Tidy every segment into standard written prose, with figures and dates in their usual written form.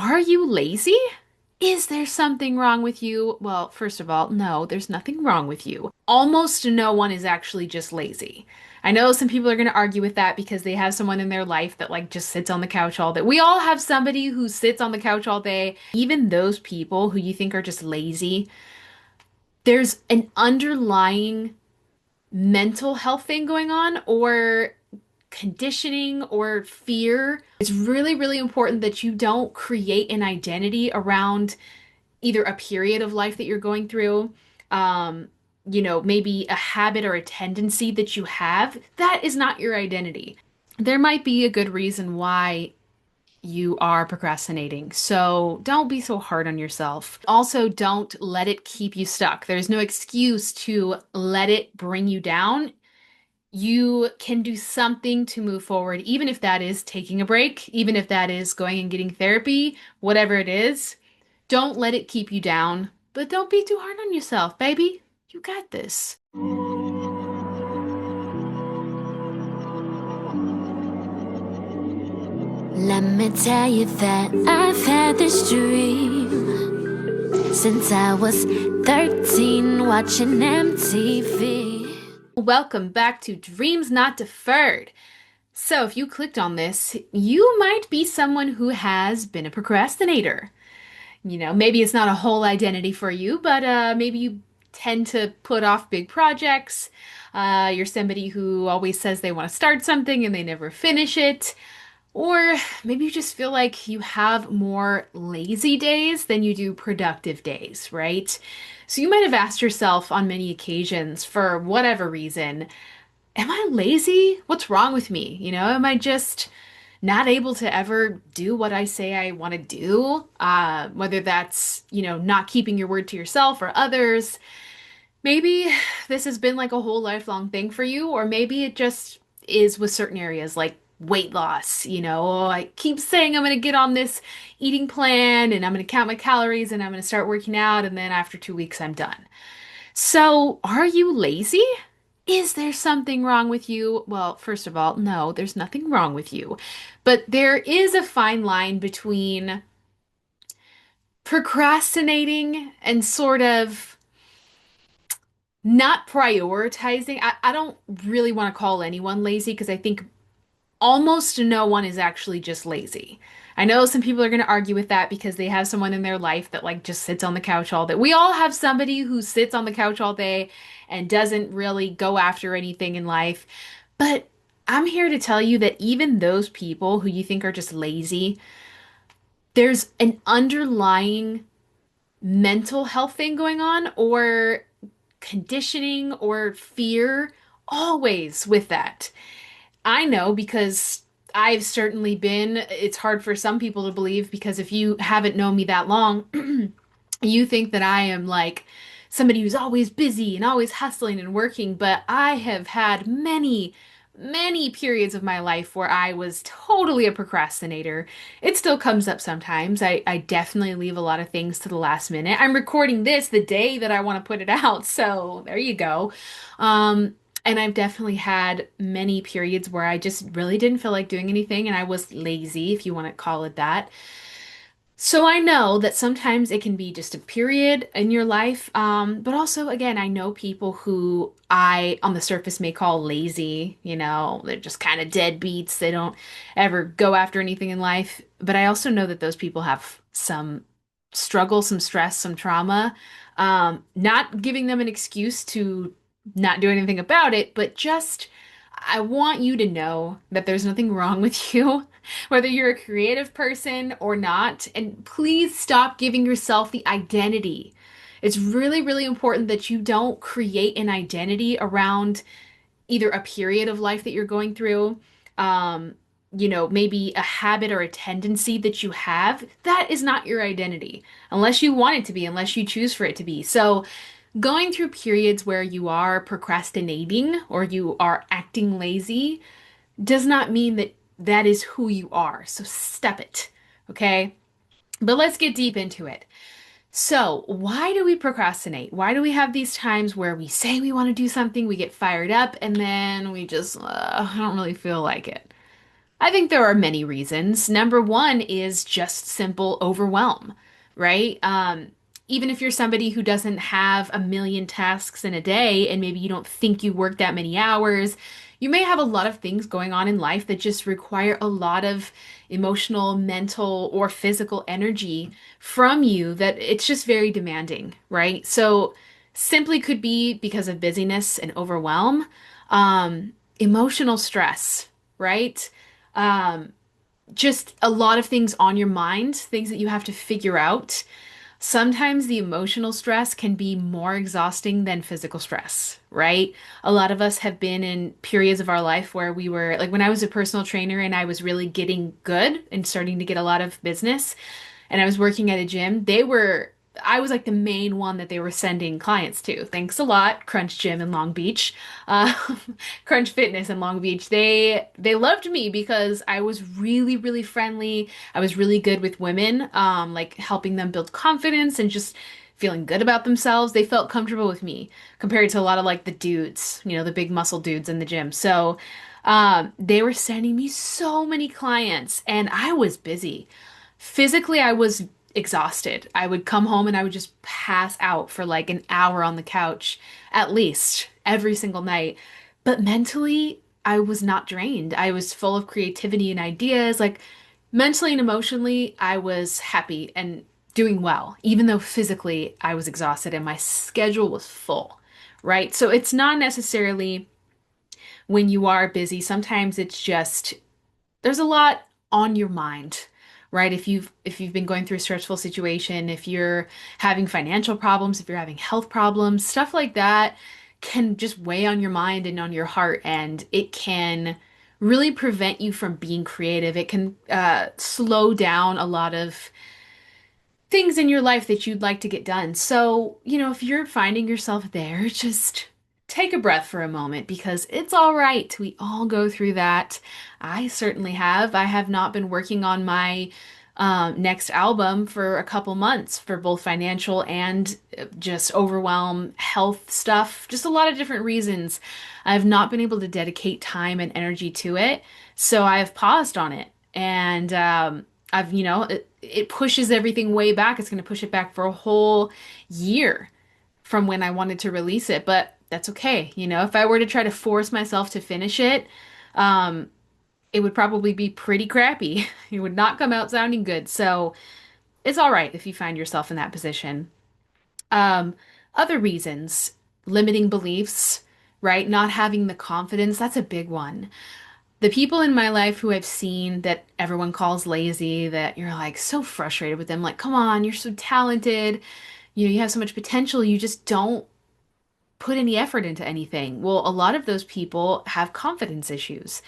Are you lazy? Is there something wrong with you? Well, first of all, no, there's nothing wrong with you. Almost no one is actually just lazy. I know some people are going to argue with that because they have someone in their life that like just sits on the couch all day. We all have somebody who sits on the couch all day. Even those people who you think are just lazy, there's an underlying mental health thing going on or conditioning or fear. It's really, really important that you don't create an identity around either a period of life that you're going through, um, maybe a habit or a tendency that you have. That is not your identity. There might be a good reason why you are procrastinating. So don't be so hard on yourself. Also, don't let it keep you stuck. There's no excuse to let it bring you down. You can do something to move forward, even if that is taking a break, even if that is going and getting therapy, whatever it is. Don't let it keep you down, but don't be too hard on yourself, baby. You got this. Let me tell you that I've had this dream since I was 13 watching MTV. Welcome back to Dreams Not Deferred. So, if you clicked on this, you might be someone who has been a procrastinator. Maybe it's not a whole identity for you, but maybe you tend to put off big projects. You're somebody who always says they want to start something and they never finish it. Or maybe you just feel like you have more lazy days than you do productive days, right? So you might have asked yourself on many occasions, for whatever reason, am I lazy? What's wrong with me? Am I just not able to ever do what I say I want to do? Whether that's, not keeping your word to yourself or others. Maybe this has been like a whole lifelong thing for you, or maybe it just is with certain areas like weight loss. I keep saying I'm going to get on this eating plan and I'm going to count my calories and I'm going to start working out, and then after 2 weeks, I'm done. So, are you lazy? Is there something wrong with you? Well, first of all, no, there's nothing wrong with you. But there is a fine line between procrastinating and sort of not prioritizing. I don't really want to call anyone lazy because I think almost no one is actually just lazy. I know some people are going to argue with that because they have someone in their life that like just sits on the couch all day. We all have somebody who sits on the couch all day and doesn't really go after anything in life. But I'm here to tell you that even those people who you think are just lazy, there's an underlying mental health thing going on or conditioning or fear always with that. I know because I've certainly been, it's hard for some people to believe because if you haven't known me that long, you think that I am like somebody who's always busy and always hustling and working, but I have had many, many periods of my life where I was totally a procrastinator. It still comes up sometimes. I definitely leave a lot of things to the last minute. I'm recording this the day that I want to put it out, so there you go. Um, and I've definitely had many periods where I just really didn't feel like doing anything and I was lazy, if you want to call it that. So I know that sometimes it can be just a period in your life, but also, again, I know people who I, on the surface, may call lazy. They're just kind of deadbeats. They don't ever go after anything in life. But I also know that those people have some struggle, some stress, some trauma. Not giving them an excuse to not do anything about it, but just I want you to know that there's nothing wrong with you, whether you're a creative person or not. And please stop giving yourself the identity. It's really, really important that you don't create an identity around either a period of life that you're going through, um, maybe a habit or a tendency that you have. That is not your identity, unless you want it to be, unless you choose for it to be. So, going through periods where you are procrastinating or you are acting lazy does not mean that that is who you are. So step it, okay? But let's get deep into it. So, why do we procrastinate? Why do we have these times where we say we want to do something, we get fired up, and then we just, I don't really feel like it? I think there are many reasons. Number one is just simple overwhelm, right? Even if you're somebody who doesn't have a million tasks in a day and maybe you don't think you work that many hours, you may have a lot of things going on in life that just require a lot of emotional, mental, or physical energy from you that it's just very demanding, right? So simply could be because of busyness and overwhelm, emotional stress, right? Um, just a lot of things on your mind, things that you have to figure out. Sometimes the emotional stress can be more exhausting than physical stress, right? A lot of us have been in periods of our life where we were, like when I was a personal trainer and I was really getting good and starting to get a lot of business, and I was working at a gym, I was like the main one that they were sending clients to. Thanks a lot, Crunch Gym in Long Beach, uh, Crunch Fitness in Long Beach. They loved me because I was really, really friendly. I was really good with women, like helping them build confidence and just feeling good about themselves. They felt comfortable with me compared to a lot of like the dudes, the big muscle dudes in the gym. So, they were sending me so many clients, and I was busy. Physically, I was exhausted. I would come home and I would just pass out for like an hour on the couch, at least every single night. But mentally, I was not drained. I was full of creativity and ideas. Like mentally and emotionally, I was happy and doing well, even though physically I was exhausted and my schedule was full, right? So it's not necessarily when you are busy. Sometimes it's just there's a lot on your mind, right? If you've been going through a stressful situation, if you're having financial problems, if you're having health problems, stuff like that can just weigh on your mind and on your heart, and it can really prevent you from being creative. It can slow down a lot of things in your life that you'd like to get done. So, if you're finding yourself there, just take a breath for a moment because it's all right. We all go through that. I certainly have. I have not been working on my next album for a couple months for both financial and just overwhelm, health stuff, just a lot of different reasons. I've not been able to dedicate time and energy to it. So I've paused on it. And it pushes everything way back. It's going to push it back for a whole year from when I wanted to release it, but that's okay. If I were to try to force myself to finish it, um, it would probably be pretty crappy. It would not come out sounding good. So it's all right if you find yourself in that position. Um, Other reasons, limiting beliefs, right? Not having the confidence, that's a big one. The people in my life who I've seen that everyone calls lazy, that you're like so frustrated with them, like, come on, you're so talented, you have so much potential, you just don't put any effort into anything. Well, a lot of those people have confidence issues.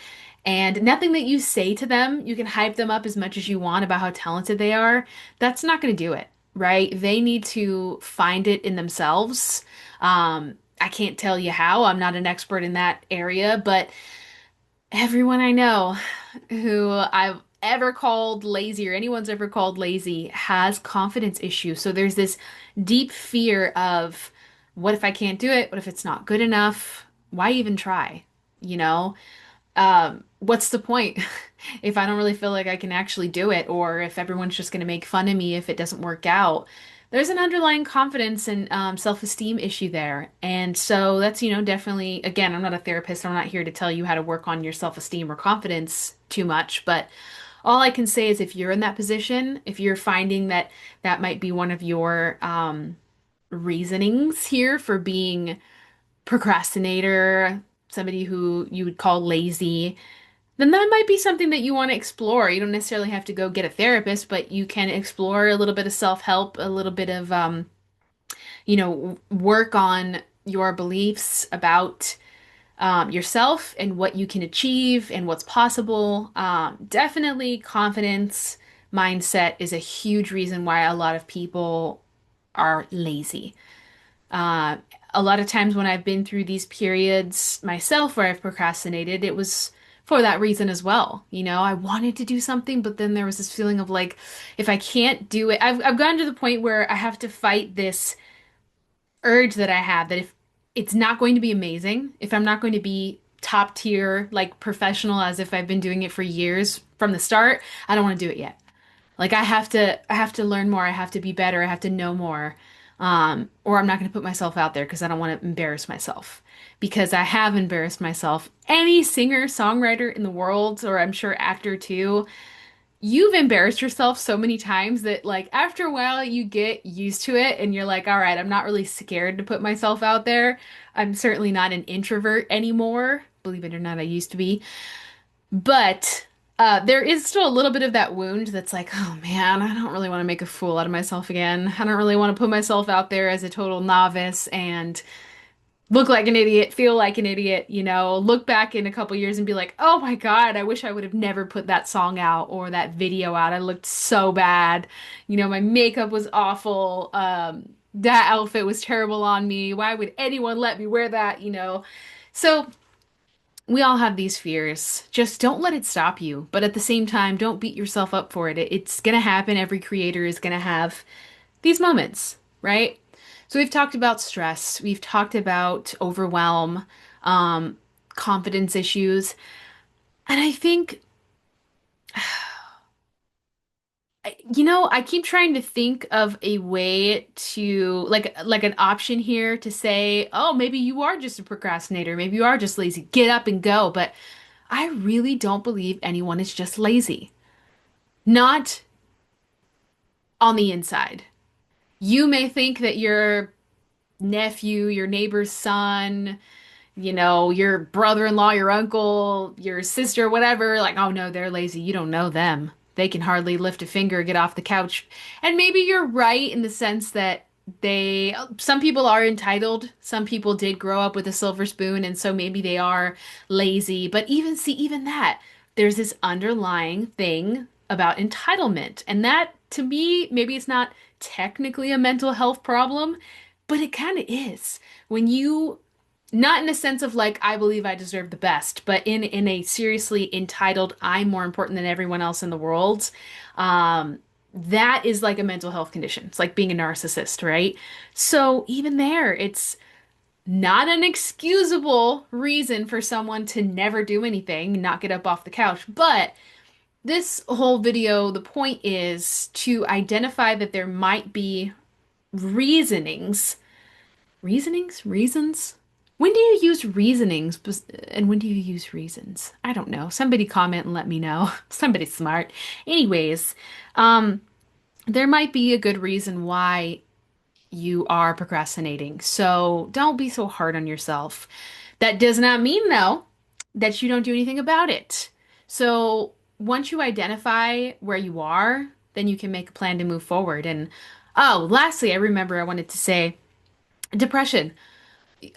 And nothing that you say to them, you can hype them up as much as you want about how talented they are. That's not going to do it, right? They need to find it in themselves. I can't tell you how. I'm not an expert in that area, but everyone I know who I've ever called lazy or anyone's ever called lazy has confidence issues. So there's this deep fear of what if I can't do it? What if it's not good enough? Why even try? You know? What's the point if I don't really feel like I can actually do it, or if everyone's just going to make fun of me if it doesn't work out? There's an underlying confidence and self-esteem issue there. And so that's, definitely, again, I'm not a therapist. So I'm not here to tell you how to work on your self-esteem or confidence too much, but all I can say is if you're in that position, if you're finding that that might be one of your reasonings here for being procrastinator, somebody who you would call lazy, then that might be something that you want to explore. You don't necessarily have to go get a therapist, but you can explore a little bit of self-help, a little bit of work on your beliefs about yourself and what you can achieve and what's possible. Definitely confidence mindset is a huge reason why a lot of people are lazy. Uh, a lot of times when I've been through these periods myself where I've procrastinated, it was for that reason as well. I wanted to do something, but then there was this feeling of like, if I can't do it, I've gotten to the point where I have to fight this urge that I have that if it's not going to be amazing, if I'm not going to be top tier, like professional as if I've been doing it for years from the start. I don't want to do it yet. Like I have to learn more. I have to be better. I have to know more. Or I'm not going to put myself out there because I don't want to embarrass myself. Because I have embarrassed myself. Any singer, songwriter in the world, or I'm sure actor too, you've embarrassed yourself so many times that like after a while you get used to it and you're like, all right, I'm not really scared to put myself out there. I'm certainly not an introvert anymore. Believe it or not, I used to be. But there is still a little bit of that wound that's like, oh man, I don't really want to make a fool out of myself again. I don't really want to put myself out there as a total novice and look like an idiot, feel like an idiot, look back in a couple years and be like, oh my God, I wish I would have never put that song out or that video out. I looked so bad. My makeup was awful. That outfit was terrible on me. Why would anyone let me wear that, So we all have these fears. Just don't let it stop you. But at the same time, don't beat yourself up for it. It's going to happen. Every creator is going to have these moments, right? So we've talked about stress. We've talked about overwhelm, um, confidence issues. And I think, I keep trying to think of a way to like an option here to say, oh, maybe you are just a procrastinator. Maybe you are just lazy. Get up and go. But I really don't believe anyone is just lazy. Not on the inside. You may think that your nephew, your neighbor's son, your brother-in-law, your uncle, your sister, whatever, like, oh no, they're lazy. You don't know them. They can hardly lift a finger, get off the couch. And maybe you're right in the sense that some people are entitled. Some people did grow up with a silver spoon, and so maybe they are lazy. But even that, there's this underlying thing about entitlement. And that, to me, maybe it's not technically a mental health problem, but it kind of is. When you not in a sense of like I believe I deserve the best, but in a seriously entitled I'm more important than everyone else in the world. Um, that is like a mental health condition. It's like being a narcissist, right? So even there, it's not an excusable reason for someone to never do anything, not get up off the couch. But this whole video, the point is to identify that there might be reasonings reasons? When do you use reasonings and when do you use reasons? I don't know. Somebody comment and let me know. Somebody smart. Anyways, um, there might be a good reason why you are procrastinating. So don't be so hard on yourself. That does not mean, though, that you don't do anything about it. So once you identify where you are, then you can make a plan to move forward. And oh, lastly, I remember I wanted to say depression.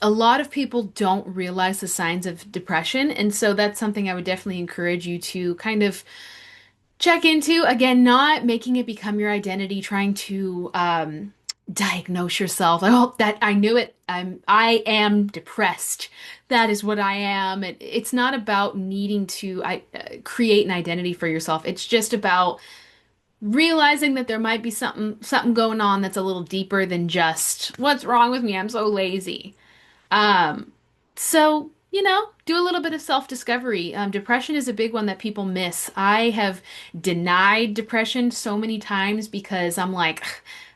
A lot of people don't realize the signs of depression, and so that's something I would definitely encourage you to kind of check into. Again, not making it become your identity, trying to diagnose yourself. I hope that I knew it. I am depressed. That is what I am. It's not about needing to create an identity for yourself. It's just about realizing that there might be something going on that's a little deeper than just what's wrong with me? I'm so lazy. Um, so, do a little bit of self-discovery. Depression is a big one that people miss. I have denied depression so many times because I'm like,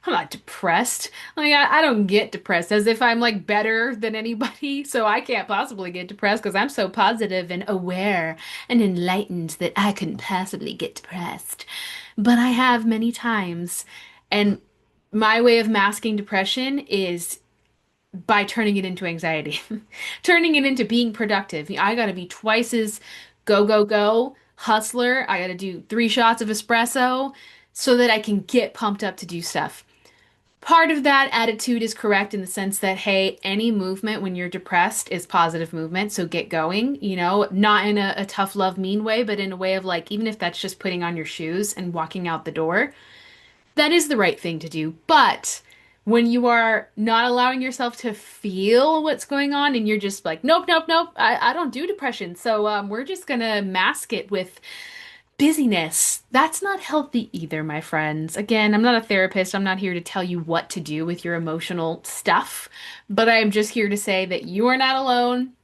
I'm not depressed. Like, I don't get depressed as if I'm like better than anybody. So I can't possibly get depressed because I'm so positive and aware and enlightened that I couldn't possibly get depressed. But I have many times. And my way of masking depression is by turning it into anxiety, turning it into being productive. I got to be twice as go, go, go hustler. I got to do 3 shots of espresso so that I can get pumped up to do stuff. Part of that attitude is correct in the sense that, hey, any movement when you're depressed is positive movement. So get going, not in a tough love mean way, but in a way of like, even if that's just putting on your shoes and walking out the door, that is the right thing to do. But when you are not allowing yourself to feel what's going on and you're just like, nope, nope, nope, I don't do depression. So we're just gonna mask it with busyness. That's not healthy either, my friends. Again, I'm not a therapist. I'm not here to tell you what to do with your emotional stuff, but I am just here to say that you are not alone.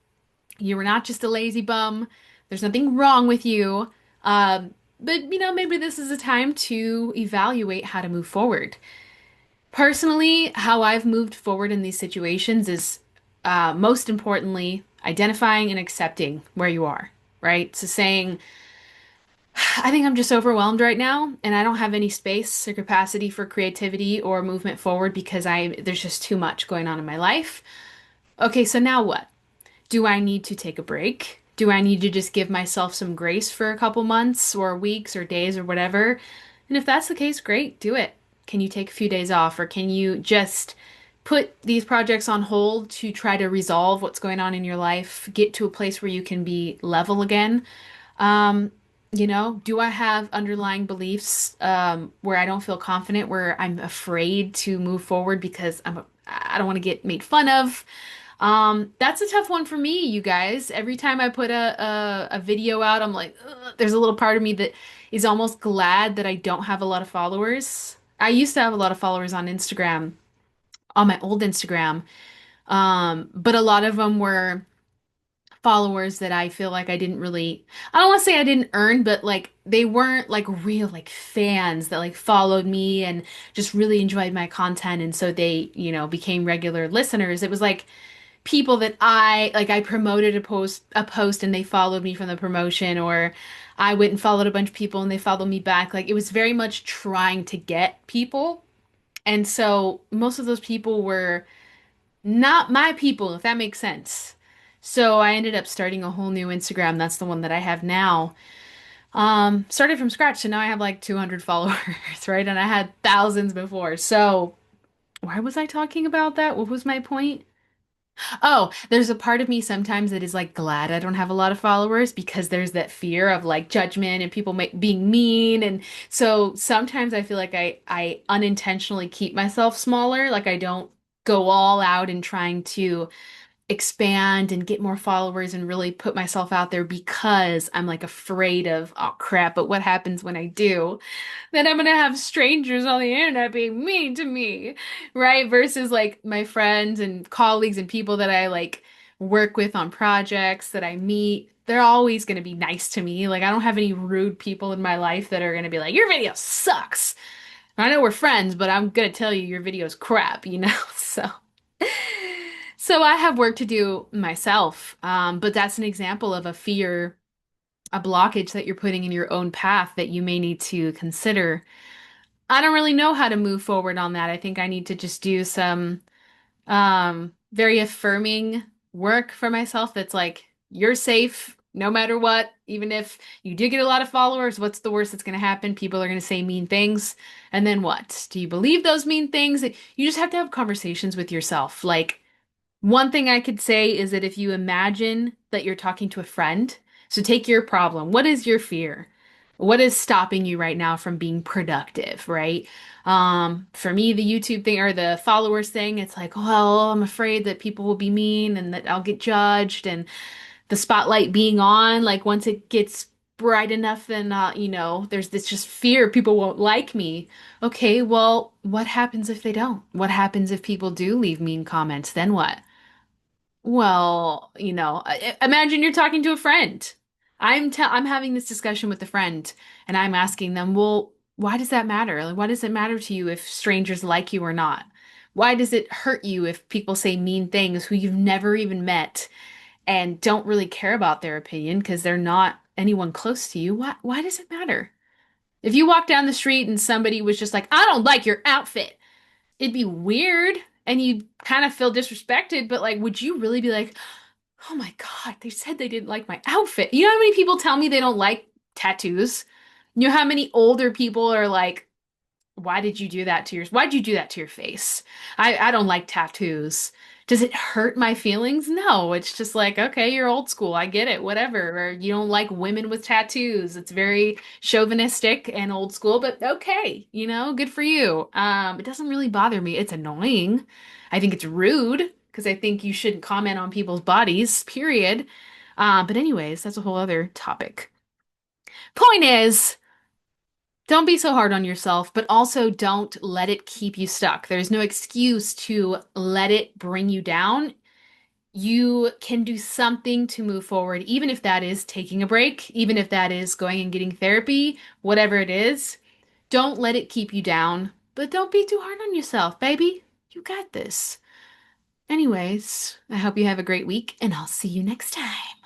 You were not just a lazy bum. There's nothing wrong with you. But maybe this is a time to evaluate how to move forward. Personally, how I've moved forward in these situations is most importantly identifying and accepting where you are, right? So saying, I think I'm just overwhelmed right now, and I don't have any space or capacity for creativity or movement forward because there's just too much going on in my life. Okay, so now what? Do I need to take a break? Do I need to just give myself some grace for a couple months or weeks or days or whatever? And if that's the case, great, do it. Can you take a few days off or can you just put these projects on hold to try to resolve what's going on in your life, get to a place where you can be level again? Um, do I have underlying beliefs where I don't feel confident, where I'm afraid to move forward because I don't want to get made fun of? That's a tough one for me, you guys. Every time I put a video out, I'm like, ugh, there's a little part of me that is almost glad that I don't have a lot of followers. I used to have a lot of followers on Instagram, on my old Instagram, but a lot of them were followers that I feel like I don't want to say I didn't earn, but like they weren't like real like fans that like followed me and just really enjoyed my content. And so they, became regular listeners. It was like people that I promoted a post and they followed me from the promotion, or I went and followed a bunch of people and they followed me back. Like it was very much trying to get people. And so most of those people were not my people, if that makes sense. So I ended up starting a whole new Instagram. That's the one that I have now. Started from scratch, so now I have like 200 followers, right? And I had thousands before. So why was I talking about that? What was my point? Oh, there's a part of me sometimes that is like glad I don't have a lot of followers because there's that fear of like judgment and people being mean. And so sometimes I feel like I unintentionally keep myself smaller. Like I don't go all out in trying to expand and get more followers and really put myself out there because I'm like afraid of, oh crap, but what happens when I do? Then I'm gonna have strangers on the internet being mean to me, right? Versus like my friends and colleagues and people that I like work with on projects that I meet. They're always gonna be nice to me. Like I don't have any rude people in my life that are gonna be like, your video sucks. I know we're friends, but I'm gonna tell you your video's crap. So I have work to do myself. But that's an example of a fear, a blockage that you're putting in your own path that you may need to consider. I don't really know how to move forward on that. I think I need to just do some very affirming work for myself that's like, you're safe no matter what. Even if you do get a lot of followers, what's the worst that's going to happen? People are going to say mean things. And then what? Do you believe those mean things? You just have to have conversations with yourself. Like, one thing I could say is that if you imagine that you're talking to a friend, so take your problem. What is your fear? What is stopping you right now from being productive, right? For me, the YouTube thing or the followers thing, it's like, well, I'm afraid that people will be mean and that I'll get judged and the spotlight being on, like once it gets bright enough, then there's this just fear people won't like me. Okay, well, what happens if they don't? What happens if people do leave mean comments? Then what? Well, imagine you're talking to a friend. I'm having this discussion with a friend and I'm asking them, "Well, why does that matter? Like, why does it matter to you if strangers like you or not? Why does it hurt you if people say mean things who you've never even met and don't really care about their opinion because they're not anyone close to you? Why does it matter? If you walk down the street and somebody was just like, "I don't like your outfit." It'd be weird and you'd kind of feel disrespected, but like, would you really be like, oh my God, they said they didn't like my outfit? You know how many people tell me they don't like tattoos? You know how many older people are like, why'd you do that to your face? I don't like tattoos. Does it hurt my feelings? No, it's just like, okay, you're old school. I get it, whatever. Or you don't like women with tattoos. It's very chauvinistic and old school, but okay, good for you. It doesn't really bother me. It's annoying. I think it's rude because I think you shouldn't comment on people's bodies, period. But anyways, that's a whole other topic. Point is, don't be so hard on yourself, but also don't let it keep you stuck. There's no excuse to let it bring you down. You can do something to move forward, even if that is taking a break, even if that is going and getting therapy, whatever it is. Don't let it keep you down, but don't be too hard on yourself, baby. You got this. Anyways, I hope you have a great week, and I'll see you next time.